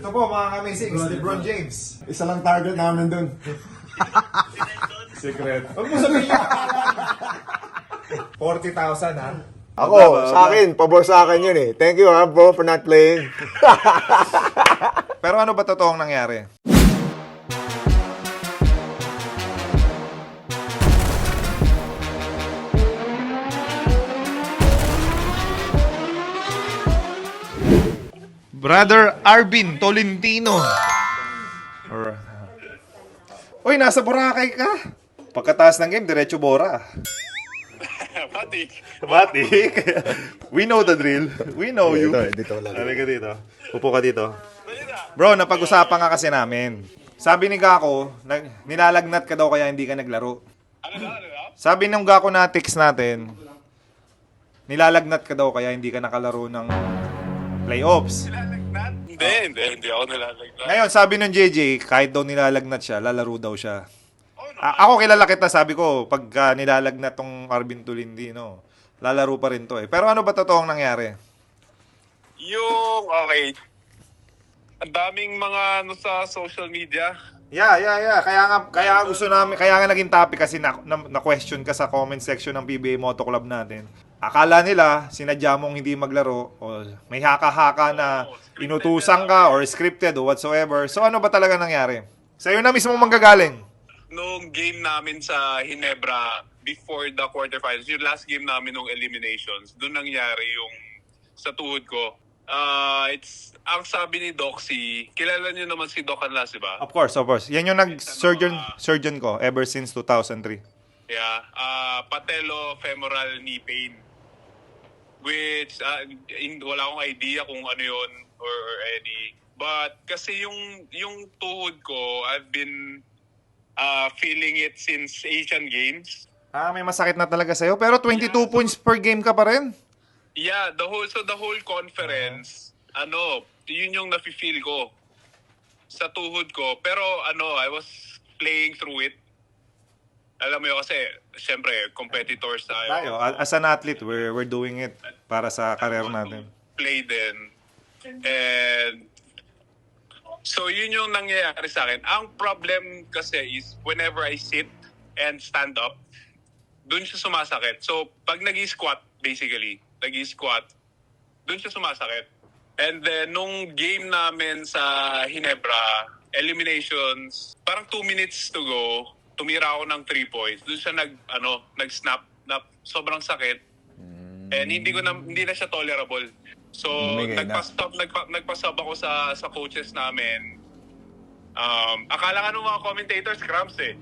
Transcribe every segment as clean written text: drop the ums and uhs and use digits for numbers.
Ito po mga ka-amazing, si LeBron James. Isa lang target namin dun. Secret. Huwag mo sabihin yung 40,000 ha? Ako, sa akin, pabor sa akin yun eh. Thank you bro for not playing. Pero ano ba totoong nangyari? Brother Arvin Tolentino. Uy, nasa Boracay ka. Pagkataas ng game, diretso Bora. Batik. Batik. We know the drill. We know you. Dito lang. Halika dito. Upo ka dito. Bro, napag-usapan nga kasi namin. Sabi ni Gako, nilalagnat ka daw kaya hindi ka naglaro. Ano? Sabi ng Gako na text natin, nilalagnat ka daw kaya hindi ka nakalaro ng playoffs. Nilalagnat? Hindi ako nilalagnat. Ngayon, sabi ng JJ, kahit daw nilalagnat siya, lalaro daw siya. Ako kilala kita, sabi ko, pagka nilalagnat tong Arvin Tolentino, lalaro pa rin to eh. Pero ano ba totoong nangyari? Okay. Ang daming mga sa social media. Yeah. Kaya nga gusto namin, kaya nga naging topic kasi na-question ka sa comment section ng PBA Moto Club natin. Akala nila, sinadya mong hindi maglaro, o may haka-haka na inutusan ka or scripted o whatsoever. So ano ba talaga nangyari? Sa'yo na mismo manggagaling. Nung game namin sa Ginebra before the quarterfinals, yung last game namin nung eliminations, doon nangyari yung sa tuhod ko. Ang sabi ni Doxy, kilala niyo naman si Doc Anlas, di ba? Of course. Yan yung nag-surgeon ko ever since 2003. Yeah, patellofemoral knee pain. Which, wala akong idea kung ano yun or any. But kasi yung tuhod ko, I've been feeling it since Asian Games. May masakit na talaga sa'yo. Pero 22 points per game ka pa rin. Yeah, the whole conference, yun yung nafe-feel ko sa tuhod ko. Pero I was playing through it. Alam mo yun kasi, syempre, competitors tayo. As an athlete, we're doing it para sa career natin. Play din. And so yun yung nangyayari sa akin. Ang problem kasi is whenever I sit and stand up, dun siya sumasakit. So pag nag-squat, basically, dun siya sumasakit. And then nung game namin sa Ginebra, eliminations, parang 2 minutes to go, tumira ako ng 3 points. Dun siya nag-snap na sobrang sakit. And hindi na siya tolerable. So, nagpa-sub ako sa coaches namin. Akala nga ng mga commentators, cramps eh.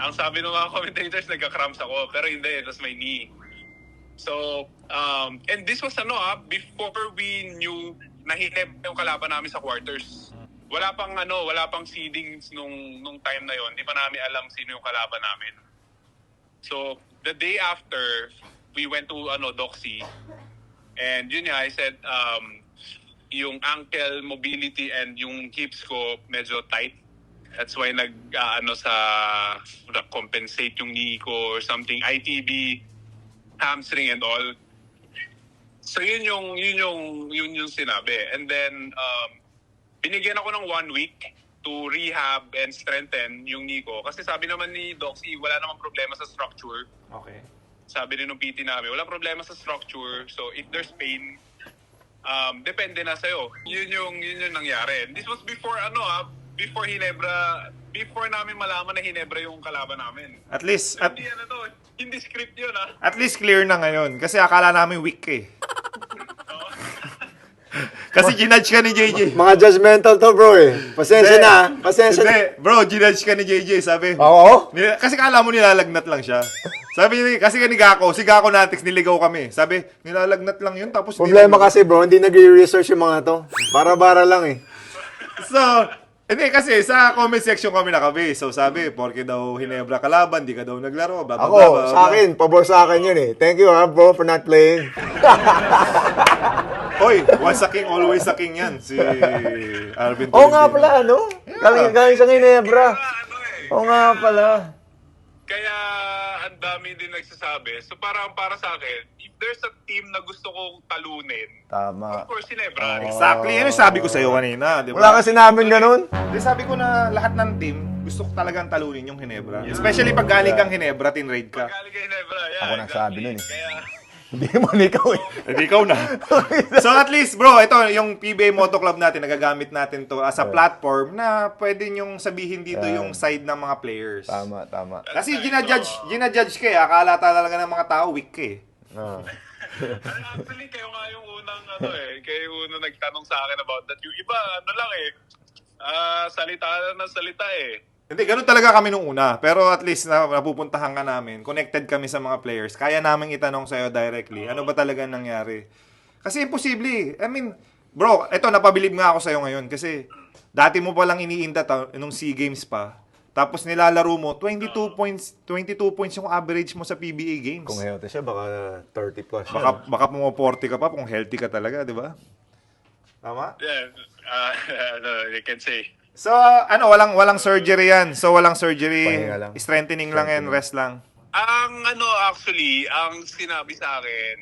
Ang sabi ng mga commentators, nagka-cramps ako. Pero hindi, it was my knee. So, and this was before we knew na Ginebra yung kalaban namin sa quarters. Wala pang seedings nung time na yon. Hindi pa namin alam sino yung kalaban namin. So, the day after, we went to Doxy. And yun nga, I said, yung ankle mobility and yung hips ko medyo tight. That's why compensate yung knee ko or something, ITB, hamstring and all. So yun yung sinabi. And then binigyan ako ng 1 week to rehab and strengthen yung knee ko. Kasi sabi naman ni Doxy, wala namang problema sa structure. Okay. Sabi rin ng PT namin, wala problema sa structure. So if there's pain, depende na sa'yo. Yun yung nangyari. This was before before Ginebra, before namin malaman na Ginebra yung kalaban namin. At least, hindi script yun At least clear na ngayon. Kasi akala namin weak eh. Kasi ginudge ka ni JJ. Mga judgmental to bro eh. Pasensya na. Pasensya na. Hindi, bro, ginudge ka ni JJ. Sabi, Oo? kasi kala mo nilalagnat lang siya. Sabi, kasi ni Gako, si Gako Natix, niligaw kami. Sabi, nilalagnat lang yun, tapos... Problema kasi bro, hindi nag-research yung mga to. Bara-bara lang eh. So, hindi kasi sa comment section kami nakabase. So sabi, porke daw Ginebra kalaban, di ka daw naglaro. Blah, blah, Ako, blah, blah, sa akin, pabor sa akin yun eh. Thank you bro for not playing. Hoy, once a king, always a king yan. Si Arvin Tolentino. Oo nga pala, ano? Galing sa Ginebra. Oo nga pala. Kaya ang dami din nagsasabi. So para sa akin, if there's a team na gusto kong talunin, Tama. of course, Ginebra. Exactly. Yan yung sabi ko sa'yo kanina, di ba? Wala kasi namin ganun. Di, sabi ko na lahat ng team, gusto ko talagang talunin yung Ginebra. Especially pag galing kang Ginebra, tinraid ka. Galing kay Ginebra, yeah, Ako nagsabi nun eh. Kaya, Hindi mo ikaw eh. Hindi ikaw na. So at least bro, ito yung PBA Moto Club natin, nagagamit natin to as a platform na pwede nyong sabihin dito yung side ng mga players. Tama. Kasi ginajudge ka eh. Akala talaga ng mga tao weak ka eh. actually, kayo nga yung unang, kayo yung unang nagtanong sa akin about that. Yung iba, salita na salita eh. Hindi, ganun talaga kami nung una. Pero at least napupuntahan ka namin. Connected kami sa mga players. Kaya namin itanong sa'yo directly. Ano ba talaga nangyari? Kasi imposible. I mean, bro, eto, napabilib nga ako sa'yo ngayon. Kasi dati mo palang iniinda nung SEA Games pa. Tapos nilalaro mo, 22 points yung average mo sa PBA Games. Kung healthy siya, baka 30 plus. Baka mo 40 ka pa kung healthy ka talaga, di ba? Tama? Yeah, you can say. So, walang surgery yan. So, walang surgery. Pahinga lang. Strengthening lang yan, rest lang. Ang actually, ang sinabi sa akin,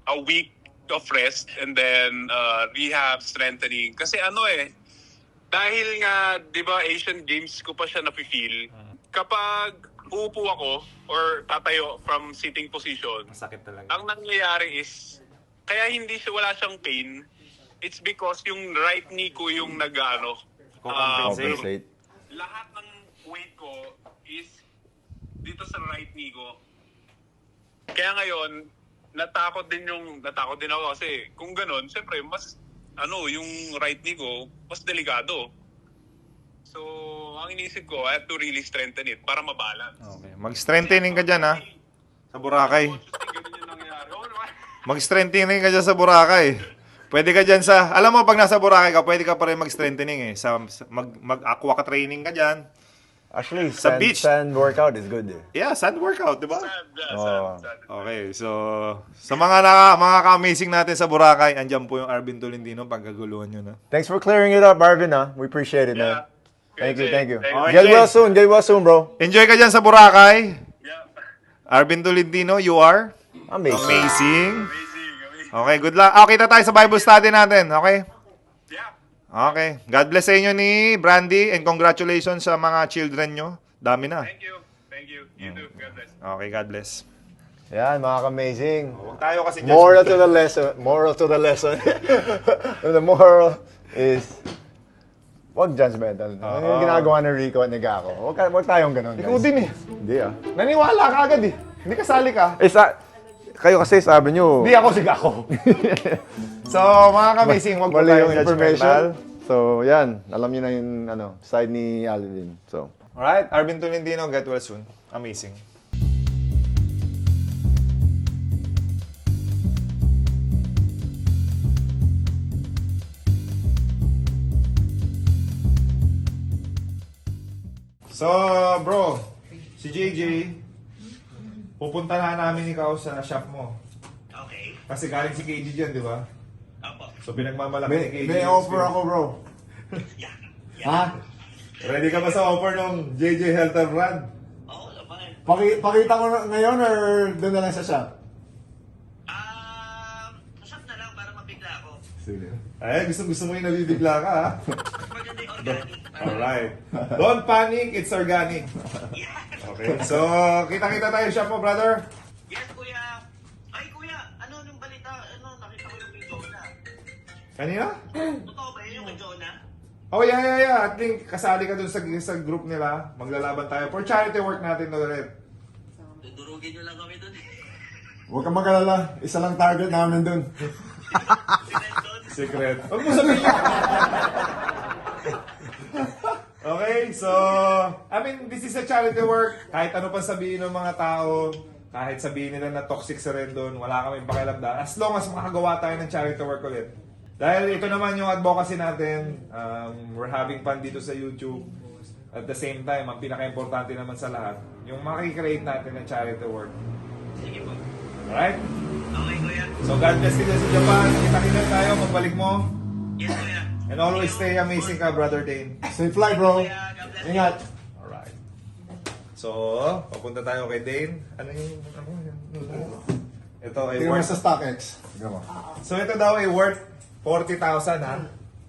a week of rest and then rehab, strengthening. Kasi dahil nga, di ba, Asian Games ko pa siya napifeel, kapag uupo ako or tatayo from sitting position, Masakit talaga. ang nangyayari is, kaya wala siyang pain, it's because yung right knee ko yung Compensate. lahat ng weight ko is dito sa right knee ko. Kaya ngayon, natakot din ako kasi kung ganun, siyempre, mas, yung right knee ko, mas delikado. So, ang inisip ko, I have to really strengthen it para mabalance. Okay. Mag-strengthening ka dyan, ha? Sa Boracay. Ganun yung nangyayari. Oo naman. Mag-strengthening ka dyan sa Boracay. Pwede ka dyan alam mo, pag nasa Boracay ka, pwede ka pa rin mag-strengthening eh. Mag-aqua ka training ka dyan. Actually, Sa beach. sand workout is good eh. Yeah, sand workout, di ba? Sad. Okay, so sa mga ka-amazing natin sa Boracay, andyan po yung Arvin Tolentino, pagkaguluhan nyo na. Thanks for clearing it up, Arvin. We appreciate it, man. Yeah. Thank you. Okay. Get well soon, bro. Enjoy ka dyan sa Boracay. Yeah. Arvin Tolentino, you are Amazing. amazing. Amazing. Okay, good luck. Okay, kita tayo sa Bible study natin, okay? Yeah. Okay. God bless sa inyo ni Brandy and congratulations sa mga children nyo. Dami na. Thank you. You too. God bless. Okay, God bless. Yan, mga ka-amazing. Huwag tayo kasi Moral to the lesson. The moral is, wag judgmental. Ano yung ginagawa ni Rico at ni Gako? Wag tayong ganun, guys. Ikaw din eh. Hindi Naniwala ka agad eh. Hindi kasali ka. Kayo kasi sabi nyo, Hindi ako si Gako. So, mga ka-amazing, huwag po mali tayong yung information. judgmental. So, yan. Alam niyo na yung side ni Alvin. So, Alright, Arvin Tolentino, get well soon. Amazing. So, bro, si JJ, pupunta na namin ikaw sa shop mo. Okay. Kasi galing si KG dyan, di ba? Apo. So, pinagmamalaki ni KG. may yung offer ako, bro. Yeah. Ha? Ready ka ba sa offer ng JJ Helter Brand? Oo naman. Pakita ko ngayon or doon na lang sa shop? Usap na lang para mabigla ako. Sige. Ay, gusto mo yung nabibigla ka, ha? Maganda yung organic. Alright. Don't panic, it's organic. Yeah. Okay, so kita-kita tayo shop mo, brother. Yes, kuya. Ay, kuya. Ano yung balita? Nakita ko yung kay Jonah. Kanina? Totoo ba yun yung kay Jonah? Oh, yeah. I think kasali ka dun sa group nila. Maglalaban tayo. For charity work natin to rin. Dudurugin nyo lang kami dun. Huwag kang mag-alala. Isa lang target namin doon. Si Rendon. Secret. Huwag mo sabihin. Okay, so, I mean, this is a charity work. Kahit ano pa sabihin ng mga tao, kahit sabihin nila na toxic sa Rendon, wala kaming pakialamda. As long as makakagawa tayo ng charity work ulit. Dahil ito naman yung advocacy natin, we're having fun dito sa YouTube. At the same time, ang pinaka-importante naman sa lahat, yung makikreate natin ng charity work. Sige po. Alright? Okay, kuya. So God bless kita sa Japan. Kita-kita tayo, magbalik mo. Yes, kuya. And always stay amazing ka, Brother Dane. Safe flight, bro. Kuya, God bless you. Ingat. Alright. So, papunta tayo kay Dane. Ano yung... Ito ay Tingnan mo worth... sa StockX. Tingnan mo. So ito daw ay worth 40,000 ha?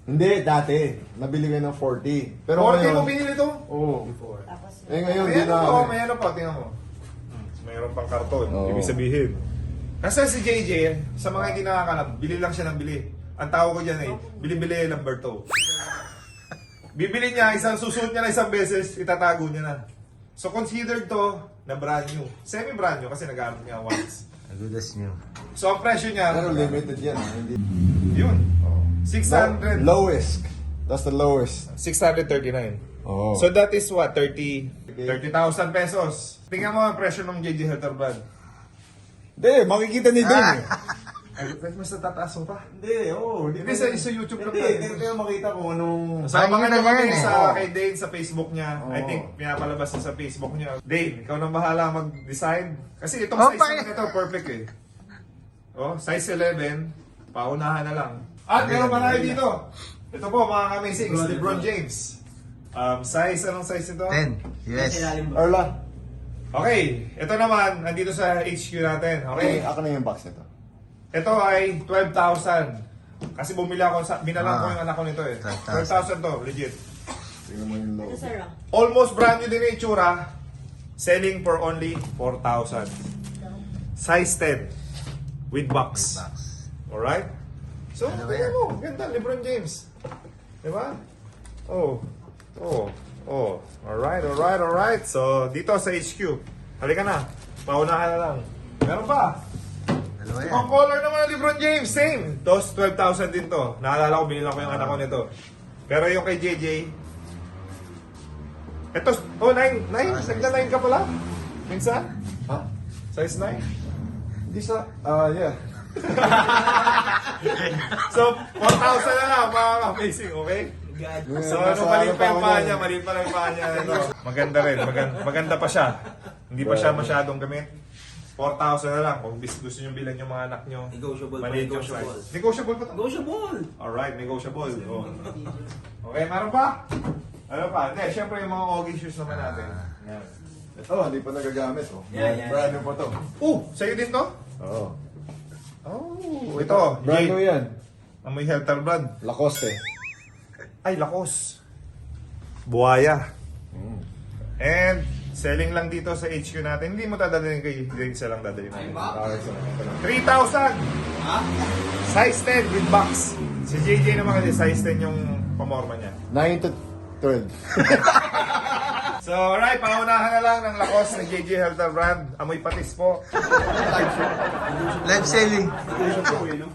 Hindi, dati. Nabili ko ng 40. Pero 40 ngayon... mo binili to? Oo. Tapos, Ngayon, May di ano na. po, may ano po, tingnan mo. Mayroon pang karton, Oo. ibig sabihin. Kasi si JJ, sa mga hindi nakakalam, bili lang siya ng bili. Ang tawag ko dyan ay, bili-bili Lamberto. Bibili niya, susuot niya na isang beses, itatago niya na. So considered to na brand new. Semi-brand new kasi nagamit niya once. Good as new. So ang presyo niya, Pero limited yan. Hindi. yun, 600, Lowest. That's the lowest. 639. Oh. So that is what, 30,000 pesos. Tingnan mo ang presyo ng JJ Helterbrand. Hindi, makikita ni Dun eh. Ay, mas natataas mo pa. Hindi, oo. Hindi sa YouTube lang. Hindi kayo makita kung anong... Sama ka Ayun na naman yan eh. sa Oo. kay Dane sa Facebook niya. I Oo. think pinapalabas niya sa Facebook niya. Dane, ikaw nang bahala mag-decide. Kasi itong Oh, size pa- naman ito, perfect eh. Oh, size 11, paunahan na lang. At meron pa tayo dito. Ito po mga amazing, LeBron James. Size, anong size ito? 10. Yes. Ilalim ba? Erla. Okay, ito naman, nandito sa HQ natin. Okay? Ako na yung box nito. Ito ay 12,000. Kasi bumili ako, binalang ko yung anak ko nito eh. 12,000. 12,000 to, legit. Tingnan mo yung low. ito sir, ah. Almost brand new din yung itsura. Selling for only 4,000. Size 10. With box. Alright? So, Ano ba tingnan yan? mo. Ganda, LeBron James. Diba? Oh. Oh. Oh. Alright. So, dito sa HQ. Halika na. Paunahan na lang. Meron pa. Dalawa yan. Ang color naman ng LeBron James, same. Tos, 12,000 din to. Naalala ko, binilang ko yung anak ko nito. Pero yung kay JJ, ito, 9. Nagna 9 ka pala? Minsan? Ha? Size 9? Hindi sa... yeah. So, 4,000 na lang, mga amazing, okay? So, ano, maliit pa yung paa niya, maliit pa lang yung paa niya. Ano. Maganda rin, maganda pa siya. Hindi pa siya masyadong gamit. 4,000 na lang kung gusto nyo bilan yung mga anak nyo. Negotiable pa, Maliit yung negotiable. size. Negotiable pa to? Negotiable! Alright, negotiable. Oh. Okay, meron pa? Ano pa? Hindi, syempre yung mga Ogi shoes naman natin. Yan. Ito, hindi pa nagagamit. Oh. Yeah. Brand new pa to. Sa'yo din to? Oo. Oh, ito. Brand new Jade. yan. Amoy Helter brand. Lacoste. Ay, Lacoste. Buhaya. And, selling lang dito sa HQ natin. Hindi mo dadalhin kay Jade, isa lang dadalhin natin. Okay, so, 3,000! Size 10 with box. Si JJ naman kasi size 10 yung pamorma niya. 9 to 12. So, alright, pangunahan na lang ng Lacoste ng JJ Helter brand. Amoy patis po. Live selling. Negotiable, you know?